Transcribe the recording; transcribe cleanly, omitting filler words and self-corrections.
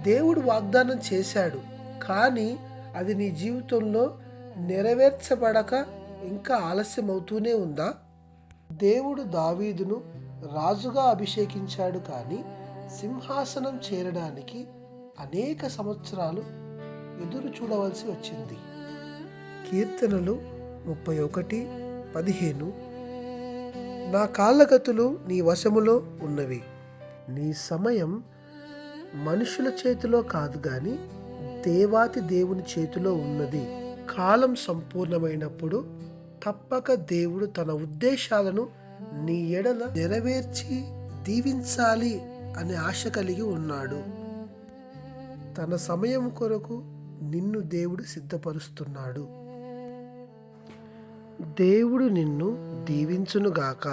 దేవుడు వాగ్దానం చేశాడు, కానీ అది నీ జీవితంలో నెరవేర్చబడక ఇంకా ఆలస్యం అవుతూనే ఉందా? దేవుడు దావీదును రాజుగా అభిషేకించాడు, కానీ సింహాసనం చేరడానికి అనేక సంవత్సరాలు ఎదురు చూడవలసి వచ్చింది. కీర్తనలు 31:15 నా కాళ్ళగతులు నీ వశములో ఉన్నవి. నీ సమయం మనుషుల చేతిలో కాదు గాని దేవాతి దేవుని చేతిలో ఉన్నది. కాలం సంపూర్ణమైనప్పుడు తప్పక దేవుడు తన ఉద్దేశాలను నీ ఎడల నెరవేర్చి దీవించాలి అనే ఆశ కలిగి ఉన్నాడు. తన సమయం కొరకు నిన్ను దేవుడు సిద్ధపరుస్తున్నాడు. దేవుడు నిన్ను దీవించునుగాక.